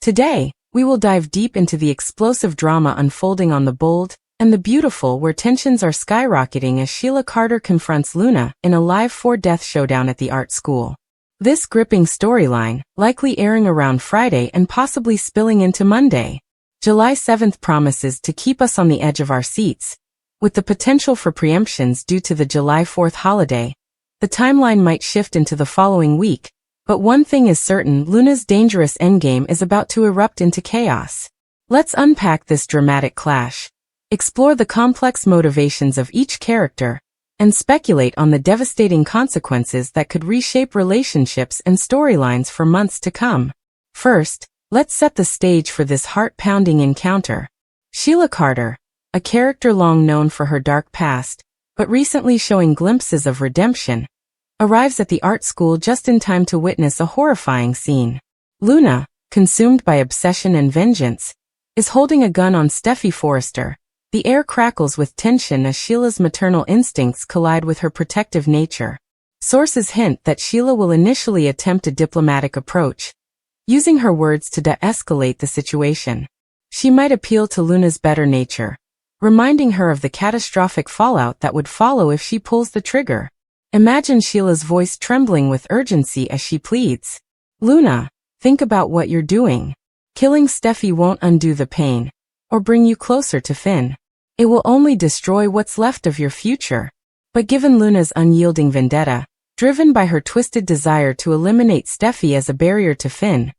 Today, we will dive deep into the explosive drama unfolding on The Bold and the Beautiful, where tensions are skyrocketing as Sheila Carter confronts Luna in a live for-death showdown at the art school. This gripping storyline, likely airing around Friday and possibly spilling into Monday, July 7th, promises to keep us on the edge of our seats, with the potential for preemptions due to the July 4th holiday. The timeline might shift into the following week, but one thing is certain: Luna's dangerous endgame is about to erupt into chaos. Let's unpack this dramatic clash, explore the complex motivations of each character, and speculate on the devastating consequences that could reshape relationships and storylines for months to come. First, let's set the stage for this heart-pounding encounter. Sheila Carter, a character long known for her dark past, but recently showing glimpses of redemption, arrives at the art school just in time to witness a horrifying scene. Luna, consumed by obsession and vengeance, is holding a gun on Steffi Forrester. The air crackles with tension as Sheila's maternal instincts collide with her protective nature. Sources hint that Sheila will initially attempt a diplomatic approach, using her words to de-escalate the situation. She might appeal to Luna's better nature, reminding her of the catastrophic fallout that would follow if she pulls the trigger. Imagine Sheila's voice trembling with urgency as she pleads, "Luna, think about what you're doing. Killing Steffi won't undo the pain or bring you closer to Finn. It will only destroy what's left of your future." But given Luna's unyielding vendetta, driven by her twisted desire to eliminate Steffi as a barrier to Finn,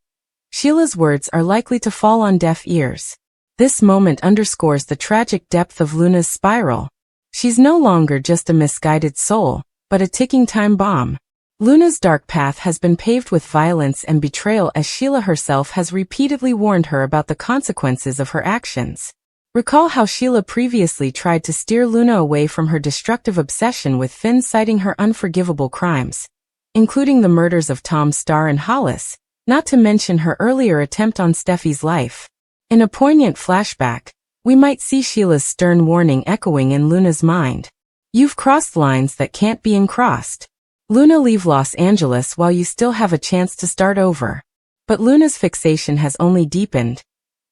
Sheila's words are likely to fall on deaf ears. This moment underscores the tragic depth of Luna's spiral. She's no longer just a misguided soul, but a ticking time bomb. Luna's dark path has been paved with violence and betrayal, as Sheila herself has repeatedly warned her about the consequences of her actions. Recall how Sheila previously tried to steer Luna away from her destructive obsession with Finn, citing her unforgivable crimes, including the murders of Tom Starr and Hollis, not to mention her earlier attempt on Steffi's life. In a poignant flashback, we might see Sheila's stern warning echoing in Luna's mind. "You've crossed lines that can't be uncrossed. Luna, leave Los Angeles while you still have a chance to start over." But Luna's fixation has only deepened,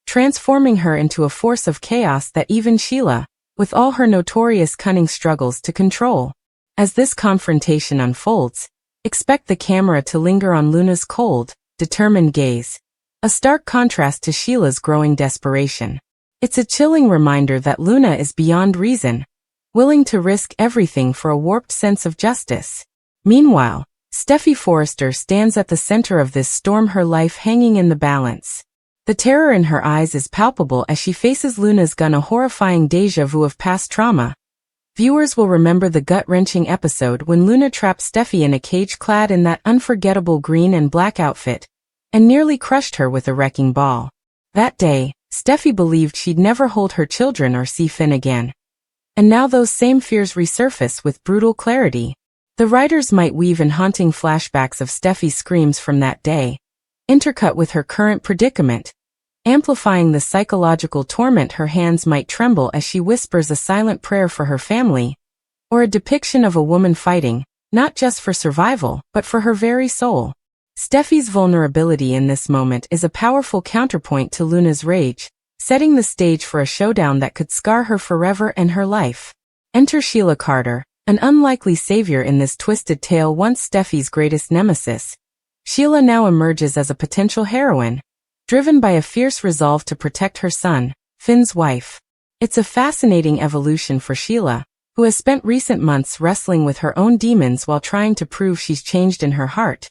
transforming her into a force of chaos that even Sheila, with all her notorious cunning, struggles to control. As this confrontation unfolds, expect the camera to linger on Luna's cold, determined gaze, a stark contrast to Sheila's growing desperation. It's a chilling reminder that Luna is beyond reason, willing to risk everything for a warped sense of justice. Meanwhile, Steffi Forrester stands at the center of this storm, her life hanging in the balance. The terror in her eyes is palpable as she faces Luna's gun, a horrifying déjà vu of past trauma. Viewers will remember the gut-wrenching episode when Luna trapped Steffi in a cage clad in that unforgettable green and black outfit, and nearly crushed her with a wrecking ball. That day, Steffi believed she'd never hold her children or see Finn again. And now those same fears resurface with brutal clarity. The writers might weave in haunting flashbacks of Steffi's screams from that day, intercut with her current predicament, amplifying the psychological torment. Her hands might tremble as she whispers a silent prayer for her family, or a depiction of a woman fighting, not just for survival, but for her very soul. Steffi's vulnerability in this moment is a powerful counterpoint to Luna's rage, setting the stage for a showdown that could scar her forever and her life. Enter Sheila Carter, an unlikely savior in this twisted tale. Once Steffi's greatest nemesis, Sheila now emerges as a potential heroine, driven by a fierce resolve to protect her son, Finn's wife. It's a fascinating evolution for Sheila, who has spent recent months wrestling with her own demons while trying to prove she's changed in her heart.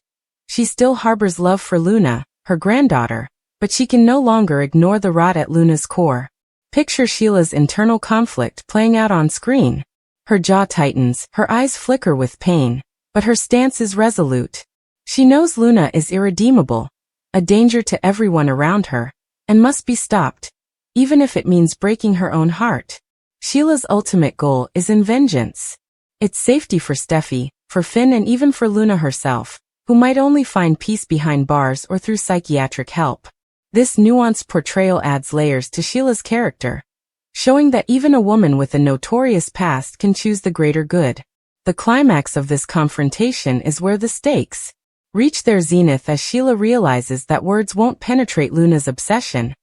She still harbors love for Luna, her granddaughter, but she can no longer ignore the rot at Luna's core. Picture Sheila's internal conflict playing out on screen. Her jaw tightens, her eyes flicker with pain, but her stance is resolute. She knows Luna is irredeemable, a danger to everyone around her, and must be stopped, even if it means breaking her own heart. Sheila's ultimate goal is in vengeance. It's safety for Steffi, for Finn, and even for Luna herself, who might only find peace behind bars or through psychiatric help. This nuanced portrayal adds layers to Sheila's character, showing that even a woman with a notorious past can choose the greater good. The climax of this confrontation is where the stakes reach their zenith as Sheila realizes that words won't penetrate Luna's obsession.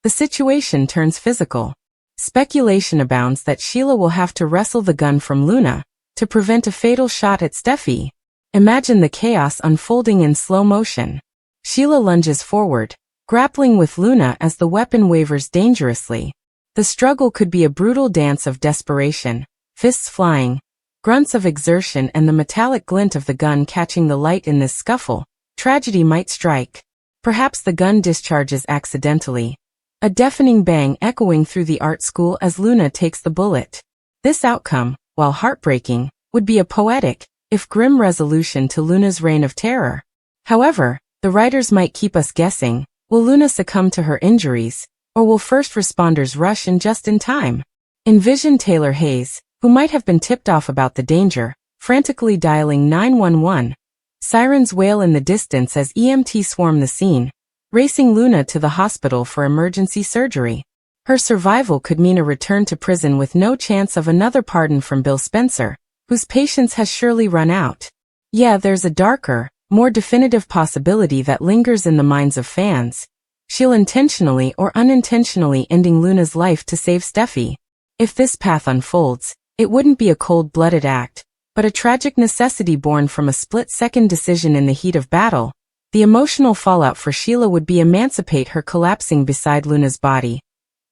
The situation turns physical. Speculation abounds that Sheila will have to wrestle the gun from Luna to prevent a fatal shot at Steffi. Imagine the chaos unfolding in slow motion. Sheila lunges forward, grappling with Luna as the weapon wavers dangerously. The struggle could be a brutal dance of desperation, fists flying, grunts of exertion, and the metallic glint of the gun catching the light. In this scuffle, tragedy might strike. Perhaps the gun discharges accidentally, a deafening bang echoing through the art school as Luna takes the bullet. This outcome, while heartbreaking, would be a poetic, if grim resolution to Luna's reign of terror. However, the writers might keep us guessing. Will Luna succumb to her injuries, or will first responders rush in just in time? Envision Taylor Hayes, who might have been tipped off about the danger, frantically dialing 911. Sirens wail in the distance as EMTs swarm the scene, racing Luna to the hospital for emergency surgery. Her survival could mean a return to prison with no chance of another pardon from Bill Spencer, whose patience has surely run out. Yeah, there's a darker, more definitive possibility that lingers in the minds of fans. She'll intentionally or unintentionally ending Luna's life to save Steffi. If this path unfolds, it wouldn't be a cold-blooded act, but a tragic necessity born from a split-second decision in the heat of battle. The emotional fallout for Sheila would be emancipate her collapsing beside Luna's body,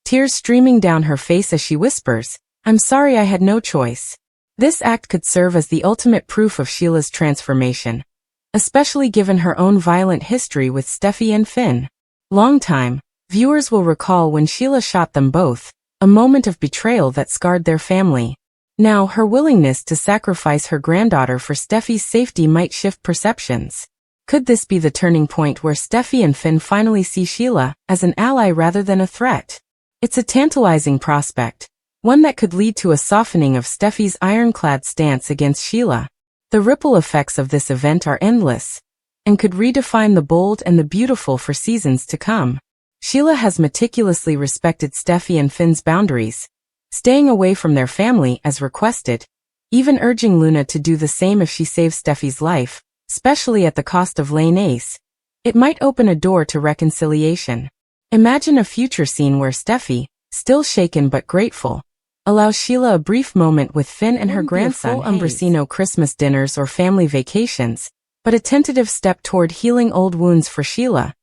tears streaming down her face as she whispers, "I'm sorry I had no choice." This act could serve as the ultimate proof of Sheila's transformation, especially given her own violent history with Steffi and Finn. Long-time viewers will recall when Sheila shot them both, a moment of betrayal that scarred their family. Now, her willingness to sacrifice her granddaughter for Steffi's safety might shift perceptions. Could this be the turning point where Steffi and Finn finally see Sheila as an ally rather than a threat? It's a tantalizing prospect, one that could lead to a softening of Steffi's ironclad stance against Sheila. The ripple effects of this event are endless, and could redefine the bold and the beautiful for seasons to come. Sheila has meticulously respected Steffi and Finn's boundaries, staying away from their family as requested, even urging Luna to do the same if she saves Steffi's life, especially at the cost of laying Ace. It might open a door to reconciliation. Imagine a future scene where Steffi, still shaken but grateful, allows Sheila a brief moment with Finn and her grandson. Full Umbracino Christmas dinners or family vacations, but a tentative step toward healing old wounds for Sheila.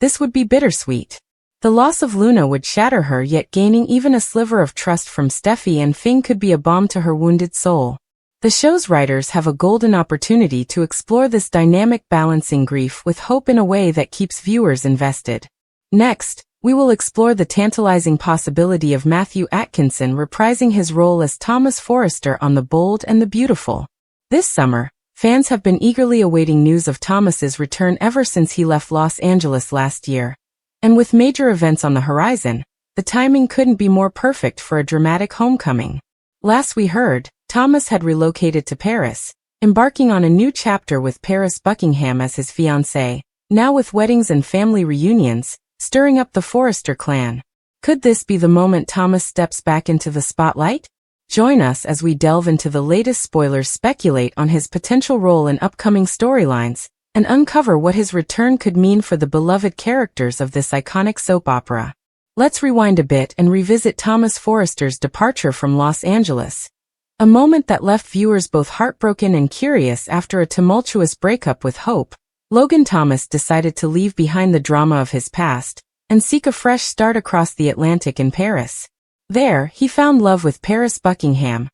This would be bittersweet. The loss of Luna would shatter her, yet gaining even a sliver of trust from Steffi and Finn could be a balm to her wounded soul. The show's writers have a golden opportunity to explore this dynamic, balancing grief with hope in a way that keeps viewers invested. Next, we will explore the tantalizing possibility of Matthew Atkinson reprising his role as Thomas Forrester on The Bold and the Beautiful. This summer, fans have been eagerly awaiting news of Thomas's return ever since he left Los Angeles last year. And with major events on the horizon, the timing couldn't be more perfect for a dramatic homecoming. Last we heard, Thomas had relocated to Paris, embarking on a new chapter with Paris Buckingham as his fiancée, now with weddings and family reunions, stirring up the Forrester clan. Could this be the moment Thomas steps back into the spotlight? Join us as we delve into the latest spoilers, speculate on his potential role in upcoming storylines, and uncover what his return could mean for the beloved characters of this iconic soap opera. Let's rewind a bit and revisit Thomas Forrester's departure from Los Angeles. A moment that left viewers both heartbroken and curious. After a tumultuous breakup with Hope, Logan Thomas decided to leave behind the drama of his past and seek a fresh start across the Atlantic in Paris. There, he found love with Paris Buckingham,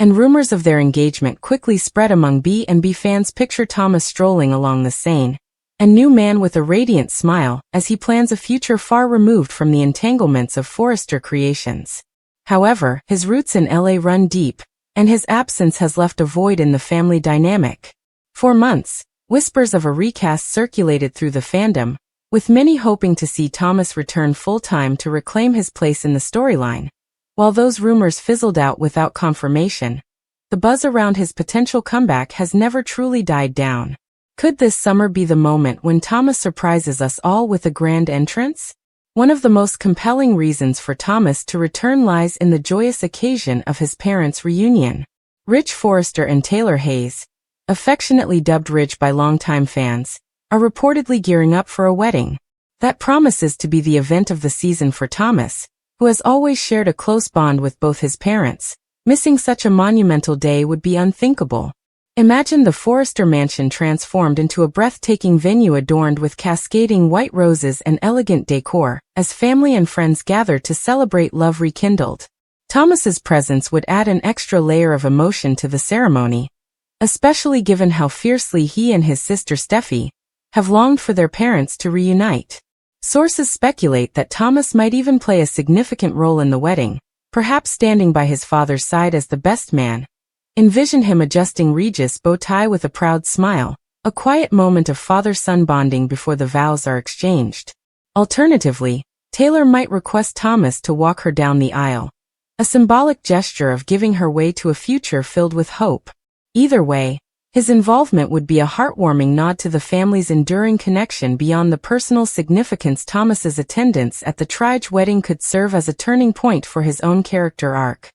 and rumors of their engagement quickly spread among B&B fans. Picture Thomas strolling along the Seine, a new man with a radiant smile as he plans a future far removed from the entanglements of Forrester creations. However, his roots in LA run deep, and his absence has left a void in the family dynamic. For months, whispers of a recast circulated through the fandom, with many hoping to see Thomas return full-time to reclaim his place in the storyline. While those rumors fizzled out without confirmation, the buzz around his potential comeback has never truly died down. Could this summer be the moment when Thomas surprises us all with a grand entrance? One of the most compelling reasons for Thomas to return lies in the joyous occasion of his parents' reunion. Rich Forrester and Taylor Hayes, affectionately dubbed Rich by longtime fans, are reportedly gearing up for a wedding. That promises to be the event of the season for Thomas, who has always shared a close bond with both his parents. Missing such a monumental day would be unthinkable. Imagine the Forrester mansion transformed into a breathtaking venue adorned with cascading white roses and elegant decor, as family and friends gather to celebrate love rekindled. Thomas's presence would add an extra layer of emotion to the ceremony, especially given how fiercely he and his sister Steffi have longed for their parents to reunite. Sources speculate that Thomas might even play a significant role in the wedding, perhaps standing by his father's side as the best man. Envision him adjusting Regis' bow tie with a proud smile, a quiet moment of father-son bonding before the vows are exchanged. Alternatively, Taylor might request Thomas to walk her down the aisle, a symbolic gesture of giving her way to a future filled with hope. Either way, his involvement would be a heartwarming nod to the family's enduring connection beyond the personal significance. Thomas's attendance at the Trige wedding could serve as a turning point for his own character arc.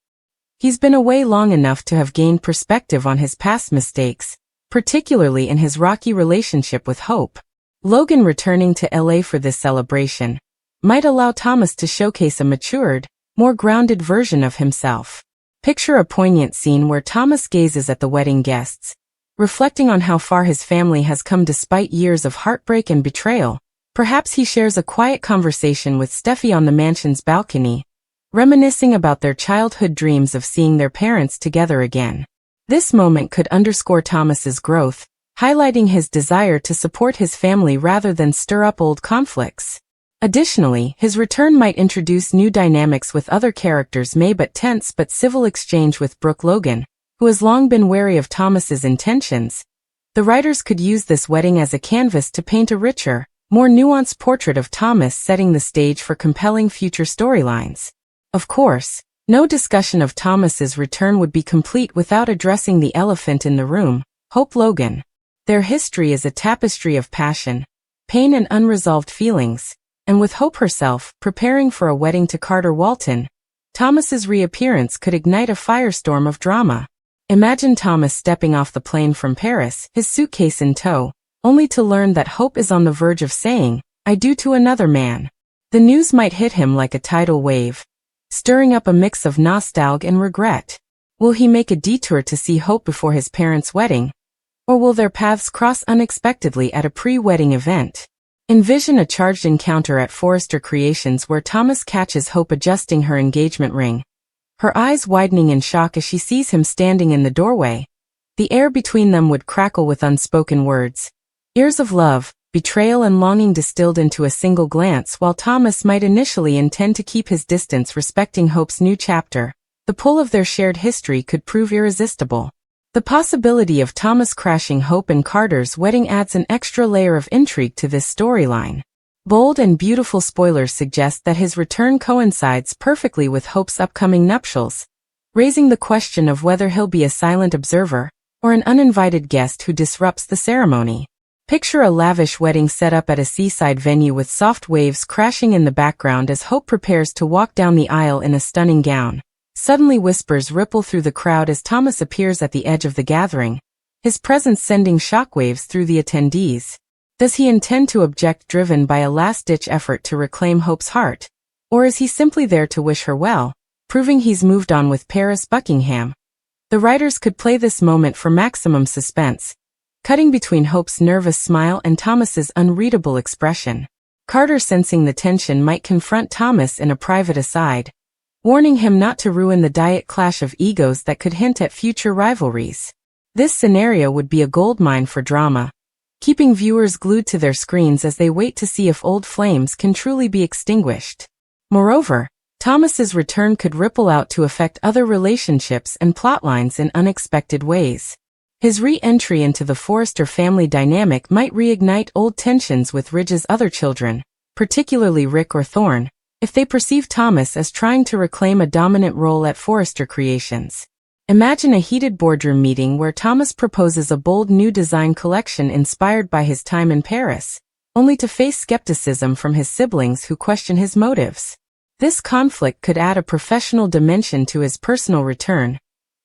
He's been away long enough to have gained perspective on his past mistakes, particularly in his rocky relationship with Hope. Logan returning to LA for this celebration might allow Thomas to showcase a matured, more grounded version of himself. Picture a poignant scene where Thomas gazes at the wedding guests, reflecting on how far his family has come despite years of heartbreak and betrayal. Perhaps he shares a quiet conversation with Steffi on the mansion's balcony, reminiscing about their childhood dreams of seeing their parents together again. This moment could underscore Thomas's growth, highlighting his desire to support his family rather than stir up old conflicts. Additionally, his return might introduce new dynamics with other characters. Tense but civil exchange with Brooke Logan, who has long been wary of Thomas's intentions. The writers could use this wedding as a canvas to paint a richer, more nuanced portrait of Thomas, setting the stage for compelling future storylines. Of course, no discussion of Thomas's return would be complete without addressing the elephant in the room, Hope Logan. Their history is a tapestry of passion, pain and unresolved feelings, and with Hope herself preparing for a wedding to Carter Walton, Thomas's reappearance could ignite a firestorm of drama. Imagine Thomas stepping off the plane from Paris, his suitcase in tow, only to learn that Hope is on the verge of saying, "I do" to another man. The news might hit him like a tidal wave, stirring up a mix of nostalgia and regret. Will he make a detour to see Hope before his parents' wedding? Or will their paths cross unexpectedly at a pre-wedding event? Envision a charged encounter at Forrester Creations where Thomas catches Hope adjusting her engagement ring, her eyes widening in shock as she sees him standing in the doorway. The air between them would crackle with unspoken words, years of love, betrayal and longing distilled into a single glance. While Thomas might initially intend to keep his distance, respecting Hope's new chapter, the pull of their shared history could prove irresistible. The possibility of Thomas crashing Hope and Carter's wedding adds an extra layer of intrigue to this storyline. Bold and beautiful spoilers suggest that his return coincides perfectly with Hope's upcoming nuptials, raising the question of whether he'll be a silent observer or an uninvited guest who disrupts the ceremony. Picture a lavish wedding set up at a seaside venue with soft waves crashing in the background as Hope prepares to walk down the aisle in a stunning gown. Suddenly whispers ripple through the crowd as Thomas appears at the edge of the gathering, his presence sending shockwaves through the attendees. Does he intend to object, driven by a last-ditch effort to reclaim Hope's heart? Or is he simply there to wish her well, proving he's moved on with Paris Buckingham? The writers could play this moment for maximum suspense, cutting between Hope's nervous smile and Thomas's unreadable expression. Carter, sensing the tension, might confront Thomas in a private aside, warning him not to ruin the diet clash of egos that could hint at future rivalries. This scenario would be a goldmine for drama, keeping viewers glued to their screens as they wait to see if old flames can truly be extinguished. Moreover, Thomas's return could ripple out to affect other relationships and plotlines in unexpected ways. His re-entry into the Forrester family dynamic might reignite old tensions with Ridge's other children, particularly Rick or Thorne, if they perceive Thomas as trying to reclaim a dominant role at Forrester Creations. Imagine a heated boardroom meeting where Thomas proposes a bold new design collection inspired by his time in Paris, only to face skepticism from his siblings who question his motives. This conflict could add a professional dimension to his personal return,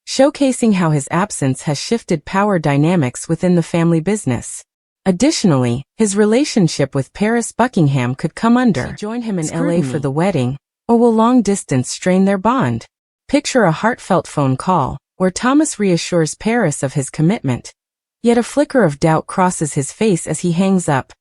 showcasing how his absence has shifted power dynamics within the family business. Additionally, his relationship with Paris Buckingham could come under. She join him in LA for the wedding, or will long distance strain their bond? Picture a heartfelt phone call, where Thomas reassures Paris of his commitment. Yet a flicker of doubt crosses his face as he hangs up,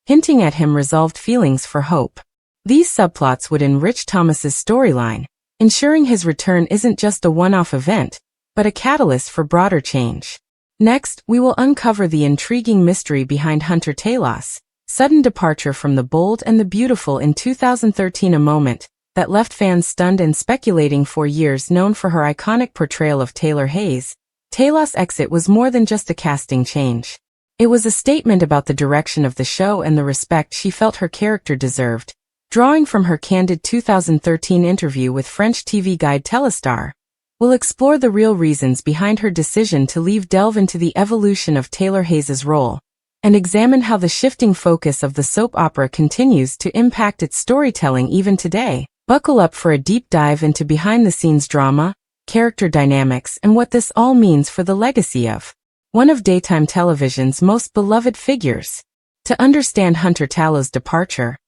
hinting at him resolved feelings for hope. These subplots would enrich Thomas's storyline, ensuring his return isn't just a one-off event, but a catalyst for broader change. Next, we will uncover the intriguing mystery behind Hunter Taylor's sudden departure from the bold and the beautiful in 2013, a moment that left fans stunned and speculating for years. Known for her iconic portrayal of Taylor Hayes, Taylor's exit was more than just a casting change. It was a statement about the direction of the show and the respect she felt her character deserved. Drawing from her candid 2013 interview with French TV guide Telestar, we'll explore the real reasons behind her decision to leave, delve into the evolution of Taylor Hayes' role, and examine how the shifting focus of the soap opera continues to impact its storytelling even today. Buckle up for a deep dive into behind-the-scenes drama, character dynamics, and what this all means for the legacy of one of daytime television's most beloved figures. To understand Hunter Taylor's departure,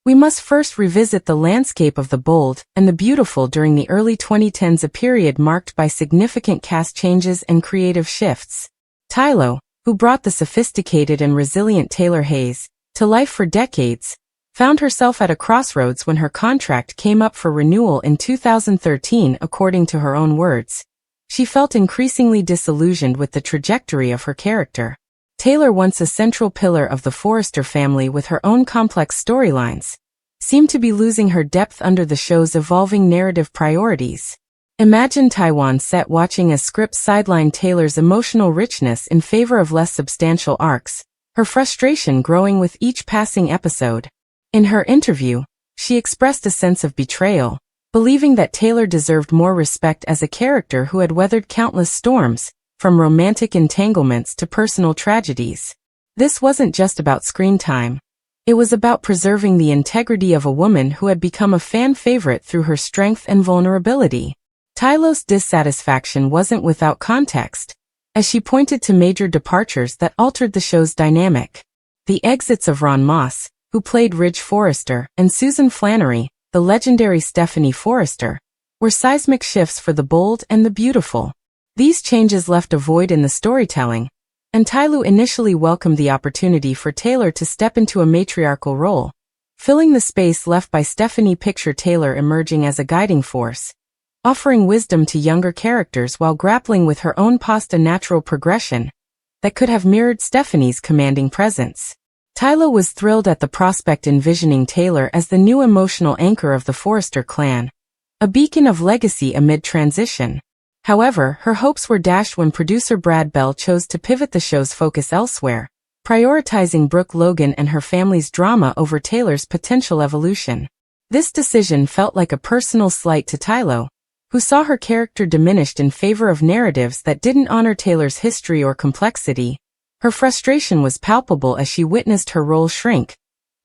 we must first revisit the landscape of the bold and the beautiful during the early 2010s, a period marked by significant cast changes and creative shifts. Taylor, who brought the sophisticated and resilient Taylor Hayes to life for decades, found herself at a crossroads when her contract came up for renewal in 2013. According to her own words, she felt increasingly disillusioned with the trajectory of her character. Taylor, once a central pillar of the Forrester family with her own complex storylines, seemed to be losing her depth under the show's evolving narrative priorities. Imagine Taiwan set watching a script sideline Taylor's emotional richness in favor of less substantial arcs, her frustration growing with each passing episode. In her interview, she expressed a sense of betrayal, believing that Taylor deserved more respect as a character who had weathered countless storms, from romantic entanglements to personal tragedies. This wasn't just about screen time. It was about preserving the integrity of a woman who had become a fan favorite through her strength and vulnerability. Taylor's dissatisfaction wasn't without context, as she pointed to major departures that altered the show's dynamic. The exits of Ron Moss, who played Ridge Forrester, and Susan Flannery, the legendary Stephanie Forrester, were seismic shifts for the bold and the beautiful. These changes left a void in the storytelling, and Taylor initially welcomed the opportunity for Taylor to step into a matriarchal role, filling the space left by Stephanie. Picture Taylor emerging as a guiding force, offering wisdom to younger characters while grappling with her own natural progression that could have mirrored Stephanie's commanding presence. Taylor was thrilled at the prospect, envisioning Taylor as the new emotional anchor of the Forrester clan, a beacon of legacy amid transition. However, her hopes were dashed when producer Brad Bell chose to pivot the show's focus elsewhere, prioritizing Brooke Logan and her family's drama over Taylor's potential evolution. This decision felt like a personal slight to Taylor, who saw her character diminished in favor of narratives that didn't honor Taylor's history or complexity. Her frustration was palpable as she witnessed her role shrink,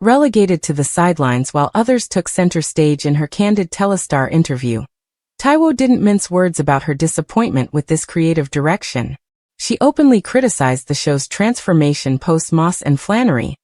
relegated to the sidelines while others took center stage. In her candid Telestar interview, Taylor didn't mince words about her disappointment with this creative direction. She openly criticized the show's transformation post Moss and Flannery,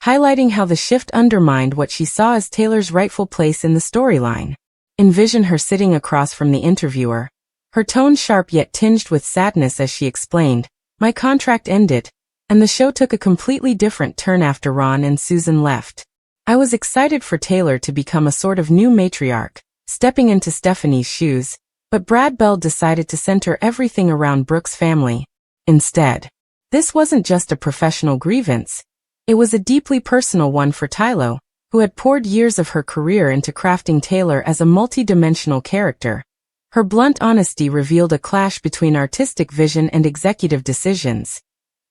highlighting how the shift undermined what she saw as Taylor's rightful place in the storyline. Envision her sitting across from the interviewer, her tone sharp yet tinged with sadness as she explained, "My contract ended, and the show took a completely different turn after Ron and Susan left. I was excited for Taylor to become a sort of new matriarch, stepping into Stephanie's shoes, but Brad Bell decided to center everything around Brooke's family instead." This wasn't just a professional grievance. It was a deeply personal one for Taylor, who had poured years of her career into crafting Taylor as a multi-dimensional character. Her blunt honesty revealed a clash between artistic vision and executive decisions,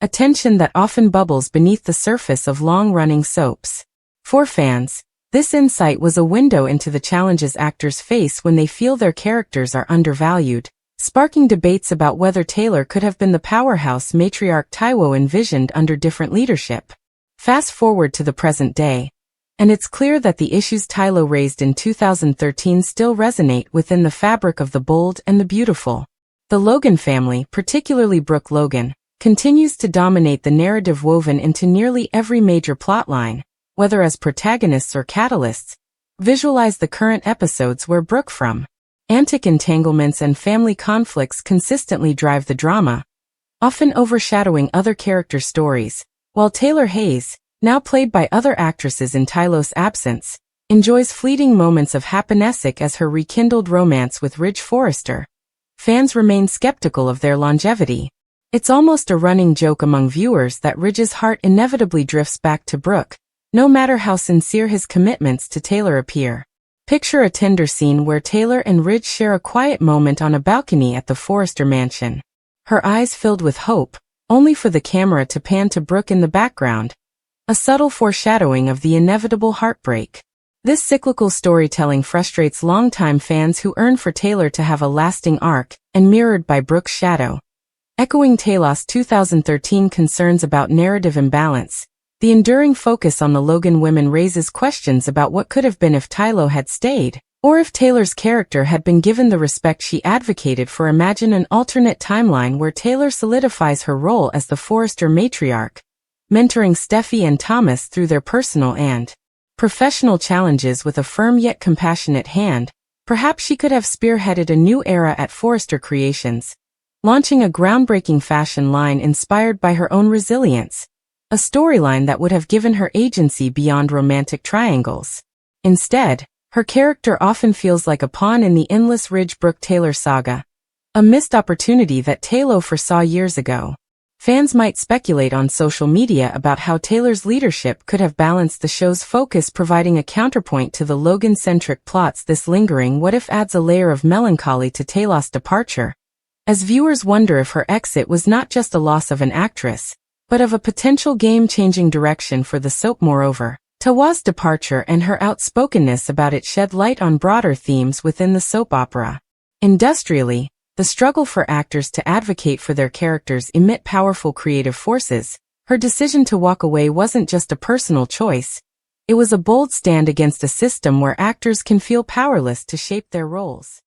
a tension that often bubbles beneath the surface of long-running soaps. For fans, this insight was a window into the challenges actors face when they feel their characters are undervalued, sparking debates about whether Taylor could have been the powerhouse matriarch Taylor envisioned under different leadership. Fast forward to the present day, and it's clear that the issues Taylor raised in 2013 still resonate within the fabric of the bold and the beautiful. The Logan family, particularly Brooke Logan, continues to dominate the narrative woven into nearly every major plotline, whether as protagonists or catalysts. Visualize the current episodes where Brooke from antic entanglements and family conflicts consistently drive the drama, often overshadowing other character stories, while Taylor Hayes, now played by other actresses in Tyler's absence, enjoys fleeting moments of happiness as her rekindled romance with Ridge Forrester. Fans remain skeptical of their longevity. It's almost a running joke among viewers that Ridge's heart inevitably drifts back to Brooke, no matter how sincere his commitments to Taylor appear. Picture a tender scene where Taylor and Ridge share a quiet moment on a balcony at the Forrester mansion. Her eyes filled with hope, only for the camera to pan to Brooke in the background, a subtle foreshadowing of the inevitable heartbreak. This cyclical storytelling frustrates longtime fans who yearn for Taylor to have a lasting arc, and mirrored by Brooke's shadow. Echoing Taylor's 2013 concerns about narrative imbalance, the enduring focus on the Logan women raises questions about what could have been if Tyler had stayed, or if Taylor's character had been given the respect she advocated for. Imagine an alternate timeline where Taylor solidifies her role as the Forrester matriarch, mentoring Steffi and Thomas through their personal and professional challenges with a firm yet compassionate hand. Perhaps she could have spearheaded a new era at Forrester Creations, launching a groundbreaking fashion line inspired by her own resilience, a storyline that would have given her agency beyond romantic triangles. Instead, her character often feels like a pawn in the endless Ridge-Brooke-Taylor saga, a missed opportunity that Taylor foresaw years ago. Fans might speculate on social media about how Taylor's leadership could have balanced the show's focus, providing a counterpoint to the Logan-centric plots. This lingering what-if adds a layer of melancholy to Taylor's departure, as viewers wonder if her exit was not just a loss of an actress, but of a potential game-changing direction for the soap. Moreover, Taylor's departure and her outspokenness about it shed light on broader themes within the soap opera. Industrially, the struggle for actors to advocate for their characters emit powerful creative forces. Her decision to walk away wasn't just a personal choice, it was a bold stand against a system where actors can feel powerless to shape their roles.